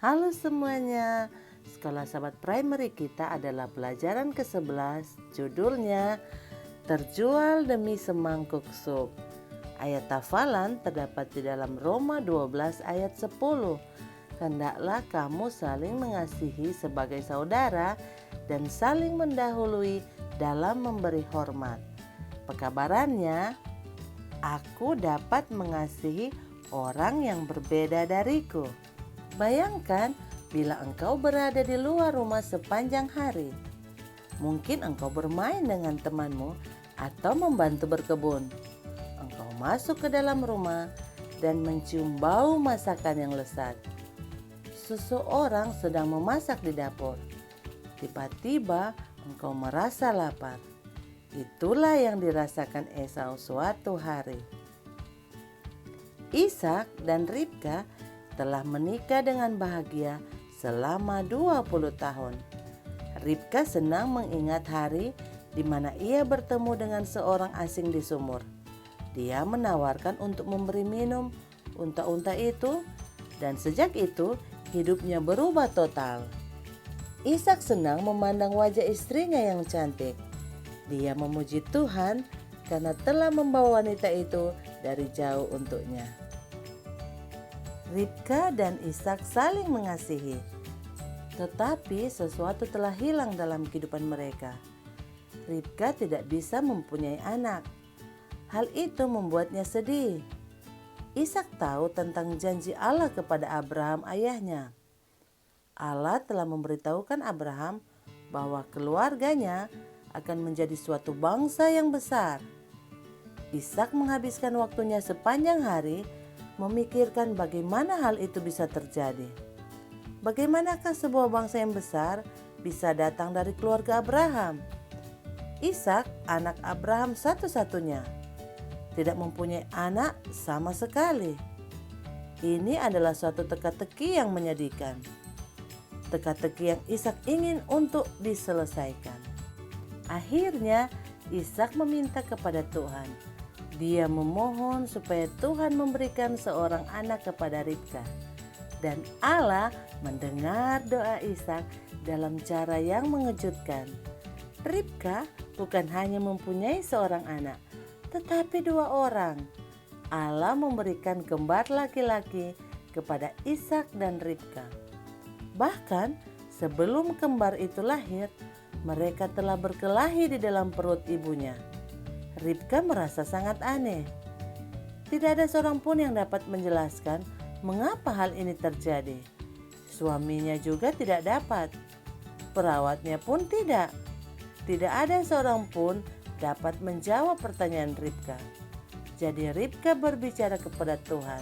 Halo semuanya, sekolah sahabat primary kita adalah pelajaran ke-11, judulnya Terjual Demi Semangkuk Sup. Ayat hafalan terdapat di dalam Roma 12 ayat 10. Hendaklah kamu saling mengasihi sebagai saudara dan saling mendahului dalam memberi hormat. Pekabarannya, aku dapat mengasihi orang yang berbeda dariku. Bayangkan bila engkau berada di luar rumah sepanjang hari. Mungkin engkau bermain dengan temanmu atau membantu berkebun. Engkau masuk ke dalam rumah dan mencium bau masakan yang lezat. Seseorang sedang memasak di dapur. Tiba-tiba engkau merasa lapar. Itulah yang dirasakan Esau suatu hari. Ishak dan Ribka telah menikah dengan bahagia selama 20 tahun. Ribka senang mengingat hari di mana ia bertemu dengan seorang asing di sumur. Dia menawarkan untuk memberi minum unta-unta itu, dan sejak itu hidupnya berubah total. Ishak senang memandang wajah istrinya yang cantik. Dia memuji Tuhan karena telah membawa wanita itu dari jauh untuknya. Ribka dan Ishak saling mengasihi, tetapi sesuatu telah hilang dalam kehidupan mereka. Ribka tidak bisa mempunyai anak. Hal itu membuatnya sedih. Ishak tahu tentang janji Allah kepada Abraham ayahnya. Allah telah memberitahukan Abraham bahwa keluarganya akan menjadi suatu bangsa yang besar. Ishak menghabiskan waktunya sepanjang hari memikirkan bagaimana hal itu bisa terjadi. Bagaimanakah sebuah bangsa yang besar bisa datang dari keluarga Abraham? Ishak, anak Abraham satu-satunya, tidak mempunyai anak sama sekali. Ini adalah suatu teka-teki yang menyedihkan. Teka-teki yang Ishak ingin untuk diselesaikan. Akhirnya Ishak meminta kepada Tuhan. Dia memohon supaya Tuhan memberikan seorang anak kepada Ribka. Dan Allah mendengar doa Ishak dalam cara yang mengejutkan. Ribka bukan hanya mempunyai seorang anak, tetapi 2 orang. Allah memberikan kembar laki-laki kepada Ishak dan Ribka. Bahkan sebelum kembar itu lahir, mereka telah berkelahi di dalam perut ibunya. Ribka merasa sangat aneh. Tidak ada seorang pun yang dapat menjelaskan mengapa hal ini terjadi. Suaminya juga tidak dapat. Perawatnya pun tidak. Tidak ada seorang pun dapat menjawab pertanyaan Ribka. Jadi Ribka berbicara kepada Tuhan.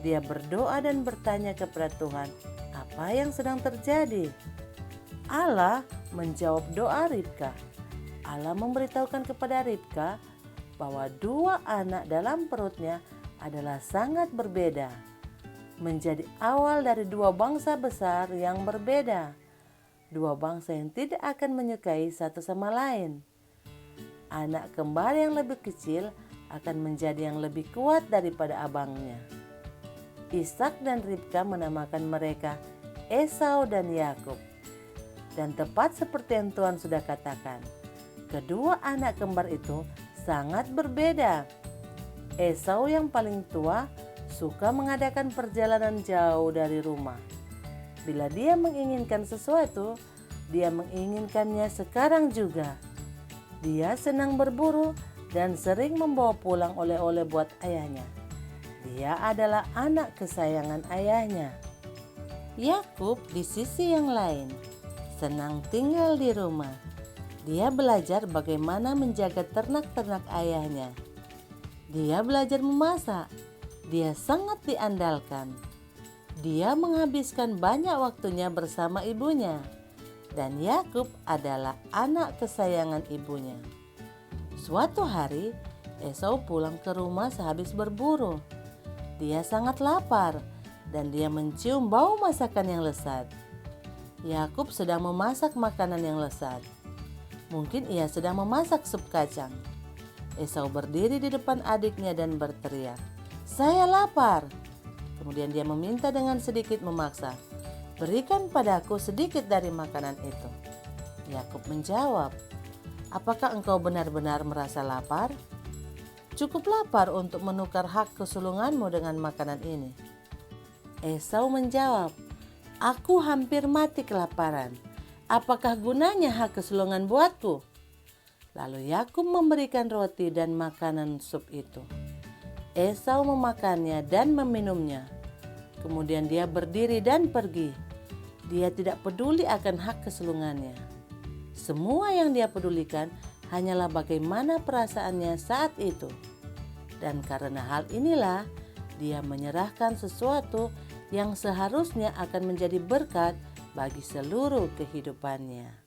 Dia berdoa dan bertanya kepada Tuhan, apa yang sedang terjadi? Allah menjawab doa Ribka. Allah memberitahukan kepada Ribka bahwa 2 anak dalam perutnya adalah sangat berbeda, menjadi awal dari 2 bangsa besar yang berbeda, 2 bangsa yang tidak akan menyukai satu sama lain. Anak kembar yang lebih kecil akan menjadi yang lebih kuat daripada abangnya. Ishak dan Ribka menamakan mereka Esau dan Yakub. Dan tepat seperti yang Tuhan sudah katakan, kedua anak kembar itu sangat berbeda. Esau yang paling tua suka mengadakan perjalanan jauh dari rumah. Bila dia menginginkan sesuatu, dia menginginkannya sekarang juga. Dia senang berburu dan sering membawa pulang oleh-oleh buat ayahnya. Dia adalah anak kesayangan ayahnya. Yakub di sisi yang lain senang tinggal di rumah. Dia belajar bagaimana menjaga ternak-ternak ayahnya. Dia belajar memasak. Dia sangat diandalkan. Dia menghabiskan banyak waktunya bersama ibunya. Dan Yakub adalah anak kesayangan ibunya. Suatu hari, Esau pulang ke rumah sehabis berburu. Dia sangat lapar dan dia mencium bau masakan yang lezat. Yakub sedang memasak makanan yang lezat. Mungkin ia sedang memasak sup kacang. Esau berdiri di depan adiknya dan berteriak, "Saya lapar." Kemudian dia meminta dengan sedikit memaksa, Berikan padaku sedikit dari makanan itu." Yakub menjawab, "Apakah engkau benar-benar merasa lapar? Cukup lapar untuk menukar hak kesulunganmu dengan makanan ini." Esau menjawab, "Aku hampir mati kelaparan. Apakah gunanya hak kesulungan buatku?" Lalu Yakub memberikan roti dan makanan sup itu. Esau memakannya dan meminumnya. Kemudian dia berdiri dan pergi. Dia tidak peduli akan hak kesulungannya. Semua yang dia pedulikan hanyalah bagaimana perasaannya saat itu. Dan karena hal inilah dia menyerahkan sesuatu yang seharusnya akan menjadi berkat bagi seluruh kehidupannya.